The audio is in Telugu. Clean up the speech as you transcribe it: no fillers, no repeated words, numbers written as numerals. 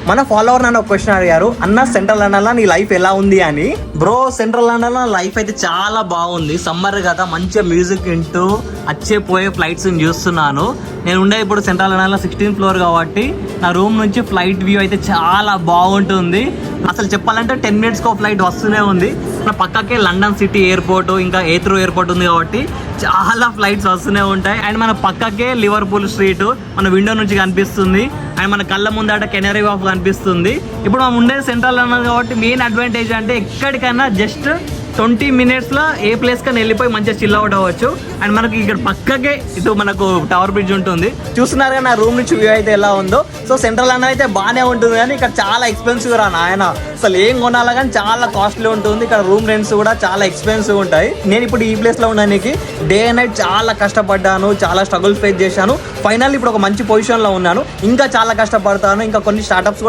మన ఫాలోవర్ నన్ను ఒక క్వశ్చన్ అడిగారు, అన్న సెంట్రల్ లండన్ లో నీ లైఫ్ ఎలా ఉంది అని. బ్రో సెంట్రల్ లండన్ లో లైఫ్ అయితే చాలా బాగుంది. సమ్మర్ కదా, మంచిగా మ్యూజిక్ వింటూ వచ్చే పోయే ఫ్లైట్స్ చూస్తున్నాను. నేను ఉండే ఇప్పుడు సెంట్రల్ లండన్ లో 16th ఫ్లోర్ కాబట్టి నా రూమ్ నుంచి ఫ్లైట్ వ్యూ అయితే చాలా బాగుంటుంది. అసలు చెప్పాలంటే 10 minutes కి ఫ్లైట్ వస్తూనే ఉంది. మన పక్కకే లండన్ సిటీ ఎయిర్పోర్ట్, ఇంకా హీత్రో ఎయిర్పోర్ట్ ఉంది కాబట్టి చాలా ఫ్లైట్స్ వస్తూనే ఉంటాయి. అండ్ మన పక్కకే లివర్పూల్ స్ట్రీట్ మన విండో నుంచి కనిపిస్తుంది. అండ్ మన కళ్ళ ముందట కెనరీ వాఫ్ కనిపిస్తుంది. ఇప్పుడు మనం ఉండేది సెంట్రల్ లండన్ కాబట్టి మెయిన్ అడ్వాంటేజ్ అంటే ఎక్కడికైనా జస్ట్ 20 minutes లో ఏ ప్లేస్ కన్నా వెళ్ళిపోయి మంచిగా చిల్ అవుట్ అవ్వచ్చు. అండ్ మనకి ఇక్కడ పక్కకే ఇటు మనకు టవర్ బ్రిడ్జ్ ఉంటుంది. చూస్తున్నారు కదా నా రూమ్ నుంచి వ్యూ అయితే ఎలా ఉందో. సో సెంట్రల్ లండన్ అయితే బాగానే ఉంటుంది, కానీ ఇక్కడ చాలా ఎక్స్పెన్సివ్ రా నాయన. అసలు ఏం కొనాలా కానీ చాలా కాస్ట్లీ ఉంటుంది. ఇక్కడ రూమ్ రెంట్స్ కూడా చాలా ఎక్స్పెన్సివ్ ఉంటాయి. నేను ఇప్పుడు ఈ ప్లేస్ లో ఉండడానికి డే అండ్ నైట్ చాలా కష్టపడ్డాను, చాలా స్ట్రగుల్ ఫేస్ చేశాను. ఫైనల్ ఇప్పుడు ఒక మంచి పొజిషన్ లో ఉన్నాను. ఇంకా చాలా కష్టపడతాను. ఇంకా కొన్ని స్టార్టప్స్ కూడా